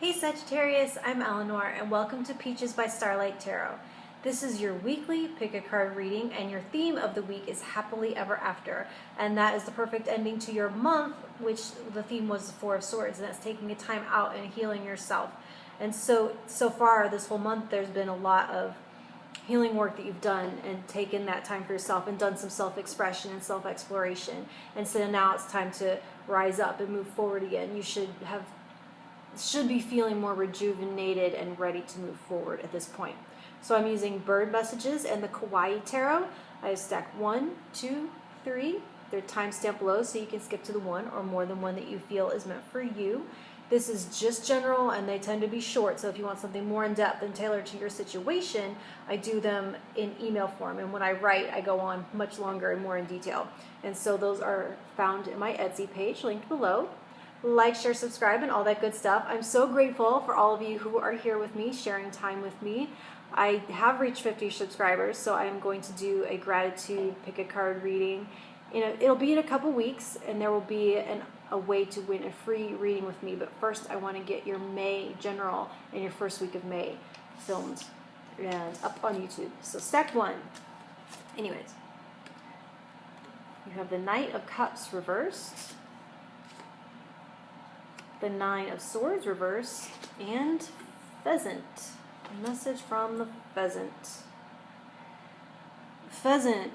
Hey Sagittarius, I'm Eleanor and welcome to Peaches by Starlight Tarot. This is your weekly pick a card reading and your theme of the week is happily ever after. And that is the perfect ending to your month, which the theme was the Four of Swords, and that's taking a time out and healing yourself. And so far this whole month there's been a lot of healing work that you've done and taken that time for yourself and done some self-expression and self-exploration. And so now it's time to rise up and move forward again. You should be feeling more rejuvenated and ready to move forward at this point. So I'm using bird messages and the Kawaii tarot. I have stacked 1, 2, 3. They're timestamped below so you can skip to the one or more than one that you feel is meant for you. This is just general and they tend to be short, so if you want something more in depth and tailored to your situation, I do them in email form, and when I write I go on much longer and more in detail. And so those are found in my Etsy page linked below. Like, share, subscribe, and all that good stuff. I'm so grateful for all of you who are here with me, sharing time with me. I have reached 50 subscribers, so I'm going to do a gratitude pick a card reading. It'll be in a couple weeks, and there will be a way to win a free reading with me. But first, I want to get your May general and your first week of May filmed and up on YouTube. So stack 1. Anyways, you have the Knight of Cups reversed, the Nine of Swords reversed, and Pheasant. A message from the Pheasant. Pheasant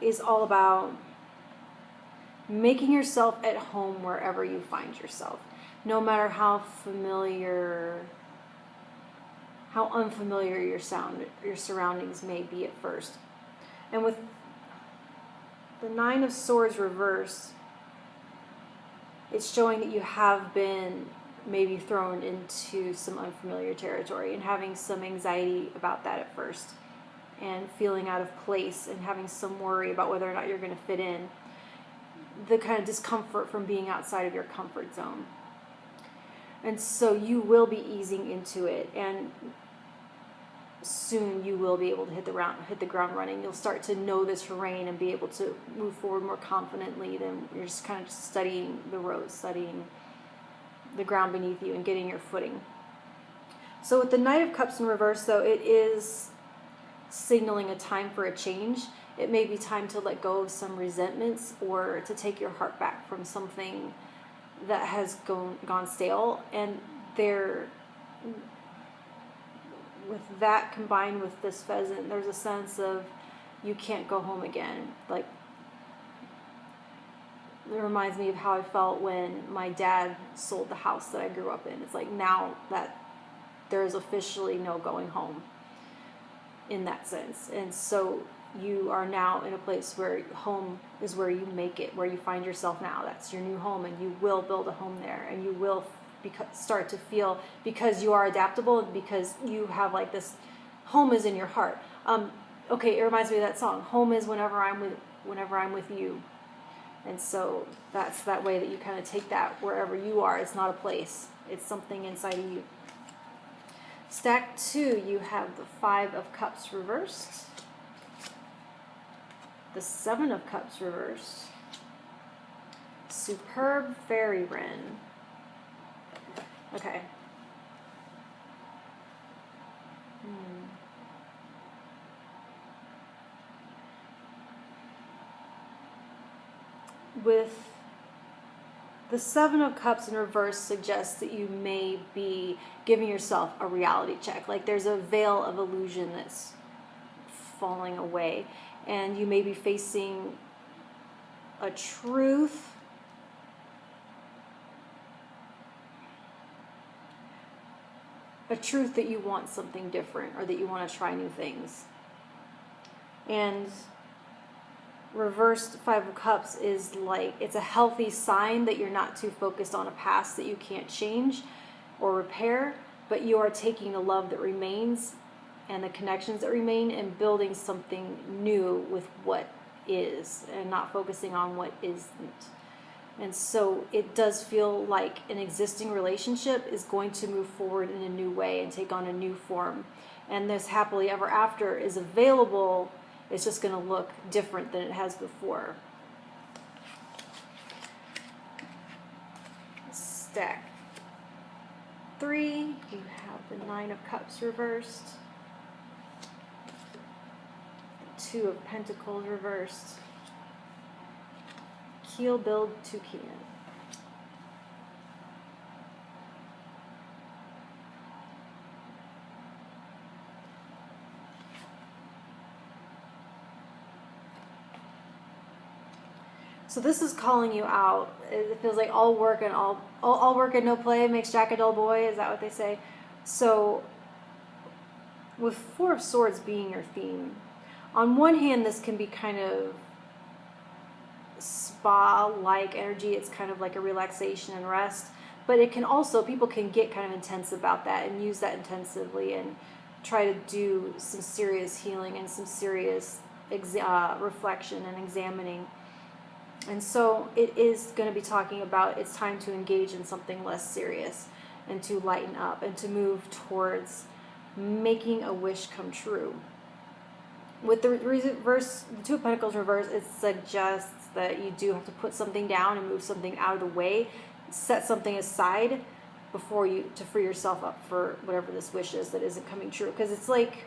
is all about making yourself at home wherever you find yourself, no matter how unfamiliar your surroundings may be at first. And with the Nine of Swords reversed, it's showing that you have been maybe thrown into some unfamiliar territory and having some anxiety about that at first and feeling out of place and having some worry about whether or not you're going to fit in. The kind of discomfort from being outside of your comfort zone. And so you will be easing into it, and soon you will be able to hit the ground running. You'll start to know this terrain and be able to move forward more confidently than you're just kind of studying the road, studying the ground beneath you and getting your footing. So with the Knight of Cups in reverse, though, it is signaling a time for a change. It may be time to let go of some resentments or to take your heart back from something that has gone stale. And with that combined with this Pheasant, there's a sense of you can't go home again. Like, it reminds me of how I felt when my dad sold the house that I grew up in. It's like now that there is officially no going home in that sense. And so you are now in a place where home is where you make it, where you find yourself now. That's your new home, and you will build a home there, and you will start to feel, because you are adaptable and because you have like this, home is in your heart. Okay, it reminds me of that song, home is whenever I'm with you. And so that's that way that you kind of take that wherever you are. It's not a place, it's something inside of you. Stack 2, you have the Five of Cups reversed, the Seven of Cups reversed, Superb Fairy Wren. Okay. With the Seven of Cups in reverse suggests that you may be giving yourself a reality check. Like there's a veil of illusion that's falling away, and you may be facing a truth that you want something different, or that you want to try new things. And reversed Five of Cups is like, it's a healthy sign that you're not too focused on a past that you can't change or repair, but you are taking the love that remains and the connections that remain and building something new with what is, and not focusing on what isn't. And so it does feel like an existing relationship is going to move forward in a new way and take on a new form. And this happily ever after is available. It's just going to look different than it has before. stack 3, you have the 9 of Cups reversed, 2 of Pentacles reversed, Keel Build Toucan. So this is calling you out. It feels like all work and all work and no play makes Jack a dull boy. Is that what they say? So with 4 of Swords being your theme, on one hand, this can be kind of spa-like energy. It's kind of like a relaxation and rest. But it can also, people can get kind of intense about that and use that intensively and try to do some serious healing and some serious reflection and examining. And so it is going to be talking about it's time to engage in something less serious and to lighten up and to move towards making a wish come true. With the reverse, the 2 of Pentacles reverse, it suggests that you do have to put something down and move something out of the way, set something aside before you, to free yourself up for whatever this wish is that isn't coming true. Because it's like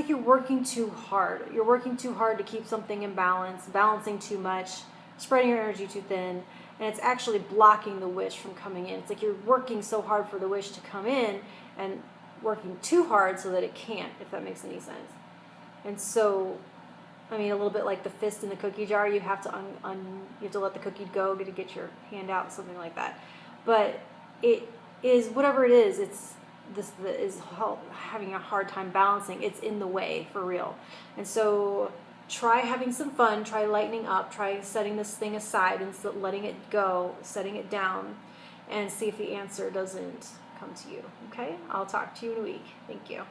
you're working too hard. You're working too hard to keep something in balance, balancing too much, spreading your energy too thin, and it's actually blocking the wish from coming in. It's like you're working so hard for the wish to come in and working too hard so that it can't, if that makes any sense. And so, I mean, a little bit like the fist in the cookie jar, you have to you have to let the cookie go to get your hand out, something like that. But it is, whatever it is, it's this that is having a hard time balancing. It's in the way for real. And so try having some fun, try lightening up, try setting this thing aside and letting it go, setting it down, and see if the answer doesn't come to you. Okay? I'll talk to you in a week. Thank you.